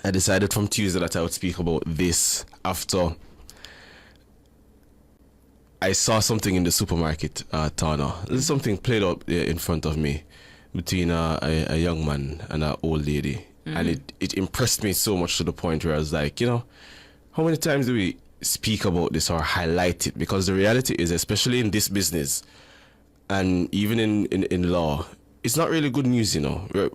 I decided from Tuesday that I would speak about this after I saw something in the supermarket, Tana. There's something played out in front of me between a young man and an old lady. And it impressed me so much to the point where I was like, how many times do we speak about this or highlight it? Because the reality is, especially in this business and even in law, it's not really good news,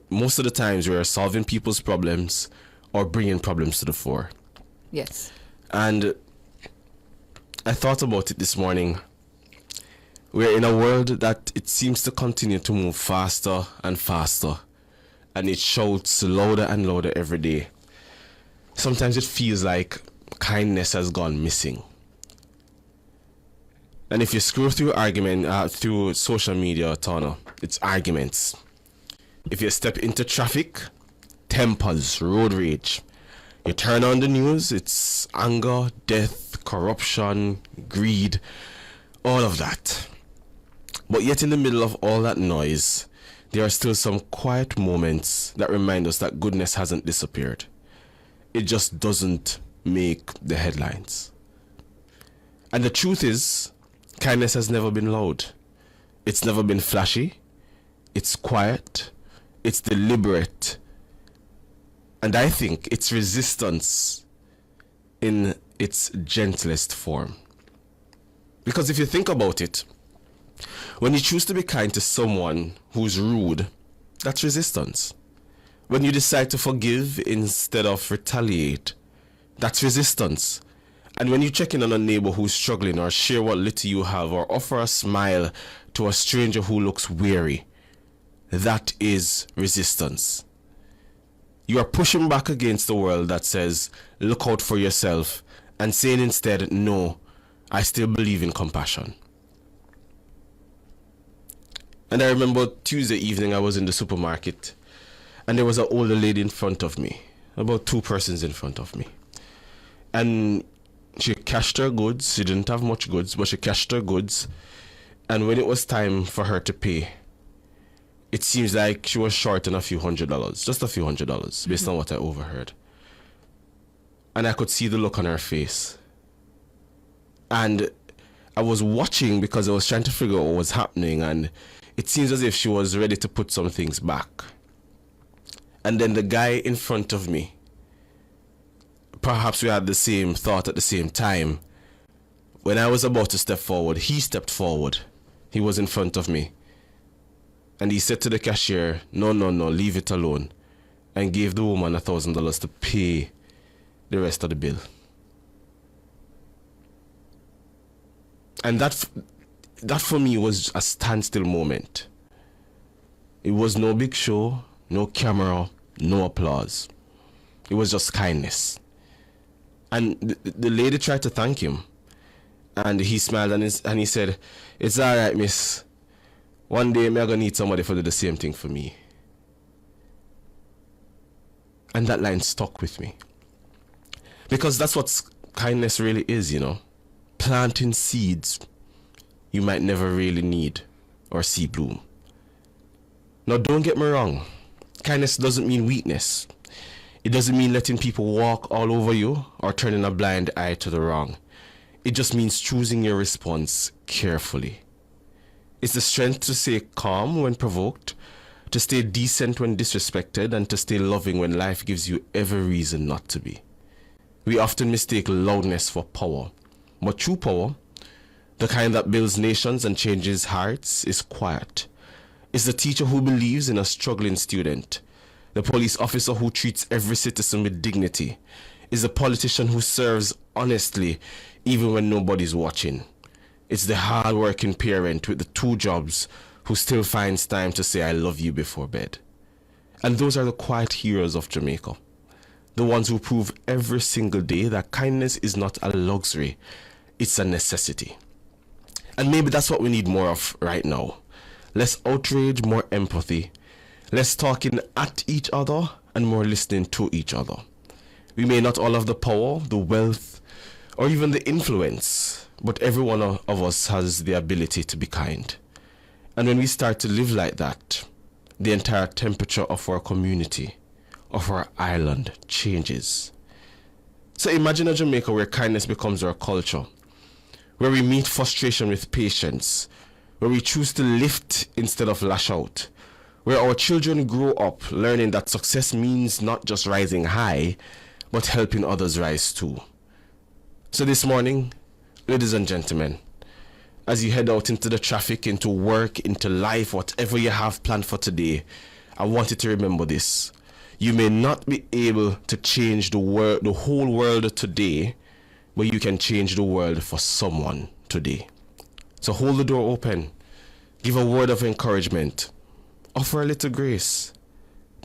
Most of the times we're solving people's problems or bringing problems to the fore. Yes. And I thought about it this morning. We're in a world that it seems to continue to move faster and faster, and it shouts louder and louder every day. Sometimes it feels like kindness has gone missing. And if you scroll through social media, Tana, it's arguments. If you step into traffic, tempers, road rage. You turn on the news, it's anger, death, corruption, greed, all of that. But yet in the middle of all that noise, there are still some quiet moments that remind us that goodness hasn't disappeared. It just doesn't make the headlines. And the truth is, kindness has never been loud. It's never been flashy. It's quiet. It's deliberate. And I think it's resistance in its gentlest form. Because if you think about it, when you choose to be kind to someone who's rude, that's resistance. When you decide to forgive instead of retaliate, that's resistance. And when you check in on a neighbor who's struggling, or share what little you have, or offer a smile to a stranger who looks weary, that is resistance. You are pushing back against the world that says, look out for yourself, and saying instead, no, I still believe in compassion. And I remember Tuesday evening I was in the supermarket, and there was an older lady in front of me, about two persons in front of me. And she cashed her goods. She didn't have much goods, but she cashed her goods. And when it was time for her to pay, it seems like she was short on a few $100s, just a few $100, based on what I overheard. And I could see the look on her face. And I was watching because I was trying to figure out what was happening, and it seems as if she was ready to put some things back. And then the guy in front of me, perhaps we had the same thought at the same time. When I was about to step forward, he stepped forward. He was in front of me. And he said to the cashier, no, leave it alone. And gave the woman $1,000 to pay the rest of the bill. And that for me was a standstill moment. It was no big show, no camera, no applause. It was just kindness. And the lady tried to thank him. And he smiled and he said, it's all right, miss. One day I'm going to need somebody to do the same thing for me. And that line stuck with me. Because that's what kindness really is, Planting seeds you might never really need or see bloom. Now, don't get me wrong. Kindness doesn't mean weakness. It doesn't mean letting people walk all over you or turning a blind eye to the wrong. It just means choosing your response carefully. It's the strength to stay calm when provoked, to stay decent when disrespected, and to stay loving when life gives you every reason not to be. We often mistake loudness for power, but true power, the kind that builds nations and changes hearts, is quiet. It's the teacher who believes in a struggling student, the police officer who treats every citizen with dignity, is the politician who serves honestly even when nobody's watching. It's the hard-working parent with the 2 jobs who still finds time to say I love you before bed. And those are the quiet heroes of Jamaica, the ones who prove every single day that kindness is not a luxury, it's a necessity. And maybe that's what we need more of right now. Less outrage, more empathy. Less talking at each other and more listening to each other. We may not all have the power, the wealth, or even the influence, but every one of us has the ability to be kind. And when we start to live like that, the entire temperature of our community, of our island changes. So imagine a Jamaica where kindness becomes our culture, where we meet frustration with patience, where we choose to lift instead of lash out, where our children grow up learning that success means not just rising high, but helping others rise too. So this morning, ladies and gentlemen, as you head out into the traffic, into work, into life, whatever you have planned for today, I want you to remember this. You may not be able to change the whole world today, but you can change the world for someone today. So hold the door open. Give a word of encouragement. Offer a little grace.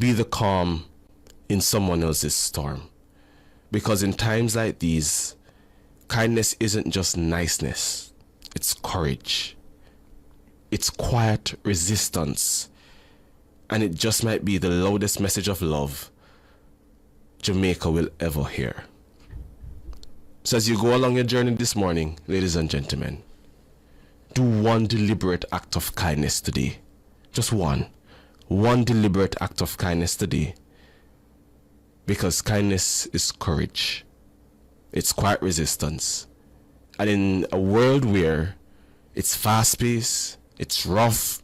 Be the calm in someone else's storm. Because in times like these, kindness isn't just niceness. It's courage. It's quiet resistance. And it just might be the loudest message of love Jamaica will ever hear. So as you go along your journey this morning, ladies and gentlemen, do one deliberate act of kindness today. Just one. One deliberate act of kindness today. Because kindness is courage. It's quiet resistance. And in a world where it's fast-paced, it's rough,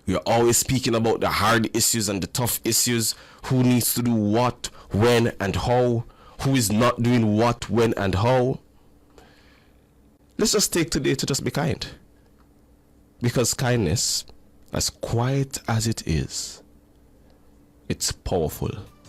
we're always speaking about the hard issues and the tough issues, who needs to do what, when, and how, who is not doing what, when, and how. Let's just take today to just be kind. Because kindness, as quiet as it is, it's powerful.